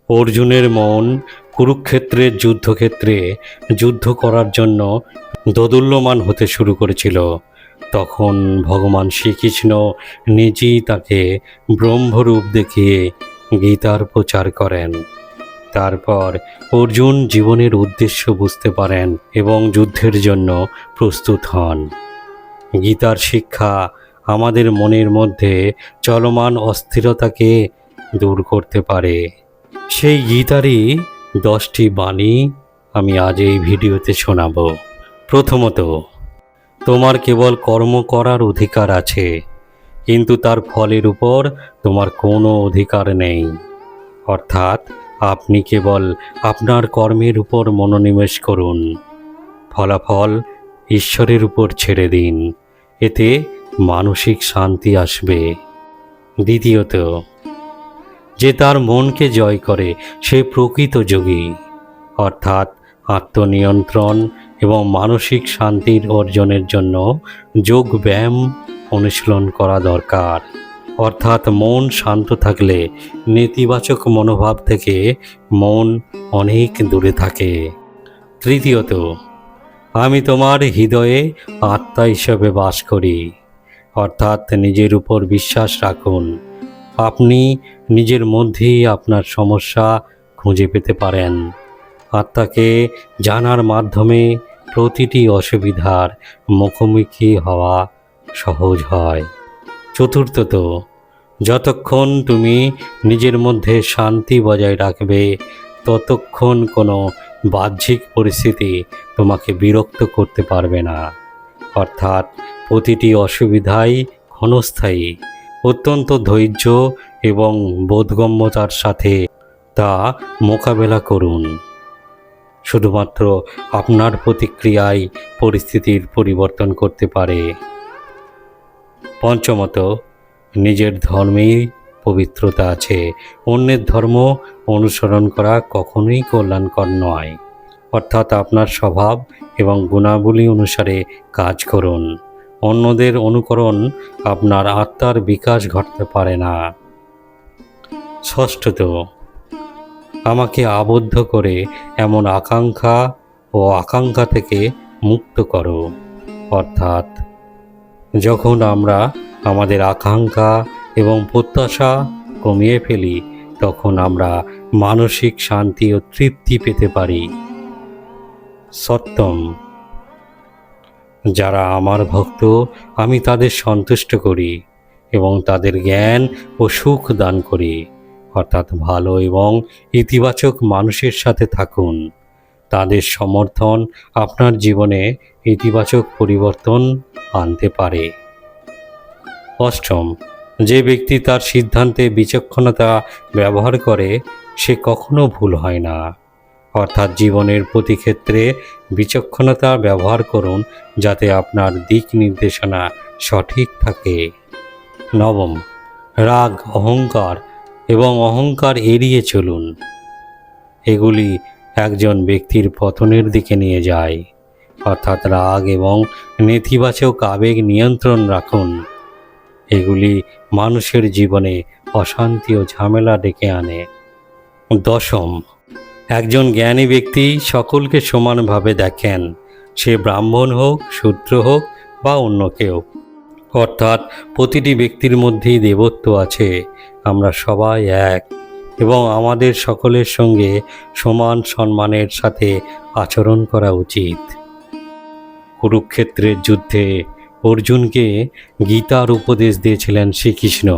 অর্জুনের মন কুরুক্ষেত্রের যুদ্ধক্ষেত্রে যুদ্ধ করার জন্য দোদুল্যমান হতে শুরু করেছিল। তখন ভগবান শ্রীকৃষ্ণ নিজেই তাকে ব্রহ্মরূপ দেখিয়ে গীতার প্রচার করেন। তারপর অর্জুন জীবনের উদ্দেশ্য বুঝতে পারেন এবং যুদ্ধের জন্য প্রস্তুত হন। গীতার শিক্ষা আমাদের মনের মধ্যে চলমান অস্থিরতাকে দূর করতে পারে। সেই গীতারই 10টি বাণী আমি আজ এই ভিডিওতে শোনাব। প্রথমত, তোমার কেবল কর্ম করার অধিকার আছে, কিন্তু তার ফলের উপর তোমার কোনো অধিকার নেই। অর্থাৎ আপনি কেবল আপনার কর্মের উপর মনোনিবেশ করুন, ফলাফল ঈশ্বরের উপর ছেড়ে দিন, এতে মানসিক শান্তি আসবে। দ্বিতীয়ত, যে তার মনকে জয় করে সে প্রকৃত যোগী। অর্থাৎ আত্মনিয়ন্ত্রণ এবং মানসিক শান্তির অর্জনের জন্য যোগ ব্যায়াম অনুশীলন করা দরকার। অর্থাৎ মন শান্ত থাকলে নেতিবাচক মনোভাব থেকে মন অনেক দূরে থাকে। তৃতীয়ত, আমি তোমার হৃদয়ে আত্মা হিসেবে বাস করি। অর্থাৎ নিজের উপর বিশ্বাস রাখুন, আপনি নিজের মধ্যেই আপনার সমস্যা খুঁজে পেতে পারেন। আত্মাকে জানার মাধ্যমে প্রতিটি অসুবিধার মুখোমুখি হওয়া সহজ হয়। চতুর্থত, যতক্ষণ তুমি নিজের মধ্যে শান্তি বজায় রাখবে, ততক্ষণ কোনো বাহ্যিক পরিস্থিতি তোমাকে বিরক্ত করতে পারবে না। অর্থাৎ প্রতিটি অসুবিধাই ক্ষণস্থায়ী। অত্যন্ত ধৈর্য এবং বোধগম্যতার সাথে তা মোকাবেলা করুন। শুধুমাত্র আপনার প্রতিক্রিয়াই পরিস্থিতির পরিবর্তন করতে পারে। পঞ্চমত, নিজের ধর্মেই পবিত্রতা আছে, অন্যের ধর্ম অনুসরণ করা কখনোই কল্যাণকর নয়। অর্থাৎ আপনার স্বভাব এবং গুণাবলী অনুসারে কাজ করুন। অন্যদের অনুকরণ আপনার আত্মার বিকাশ ঘটাতে পারে না। ষষ্ঠত, আমাকে আবদ্ধ করে এমন আকাঙ্ক্ষা থেকে মুক্ত করো। অর্থাৎ যখন আমরা আমাদের আকাঙ্ক্ষা এবং প্রত্যাশা কমিয়ে ফেলি, তখন আমরা মানসিক শান্তি ও তৃপ্তি পেতে পারি। সপ্তম, যারা আমার ভক্ত আমি তাদের সন্তুষ্ট করি এবং তাদের জ্ঞান ও সুখ দান করি। অর্থাৎ ভালো এবং ইতিবাচক মানুষের সাথে থাকুন। তাদের সমর্থন আপনার জীবনে ইতিবাচক পরিবর্তন আনতে পারে। অষ্টম, যে ব্যক্তি তার সিদ্ধান্তে বিচক্ষণতা ব্যবহার করে সে কখনো ভুল হয় না। অর্থাৎ জীবনের প্রতি ক্ষেত্রে বিচক্ষণতা ব্যবহার করুন, যাতে আপনার দিক নির্দেশনা সঠিক থাকে। নবম, রাগ, অহংকার এবং অহংকার এড়িয়ে চলুন। এগুলি একজন ব্যক্তির পতনের দিকে নিয়ে যায়। অর্থাৎ রাগ এবং নেতিবাচক আবেগ নিয়ন্ত্রণ রাখুন। এগুলি মানুষের জীবনে অশান্তি ও ঝামেলা ডেকে আনে। দশম, একজন জ্ঞানী ব্যক্তি সকলকে সমানভাবে দেখেন, সে ব্রাহ্মণ হোক, শূদ্র হোক বা অন্য কেউ। অর্থাৎ প্রতিটি ব্যক্তির মধ্যেই দেবত্ব আছে। আমরা সবাই এক এবং আমাদের সকলের সঙ্গে সমান সম্মানের সাথে আচরণ করা উচিত। কুরুক্ষেত্রের যুদ্ধে অর্জুনকে গীতার উপদেশ দিয়েছিলেন শ্রীকৃষ্ণ।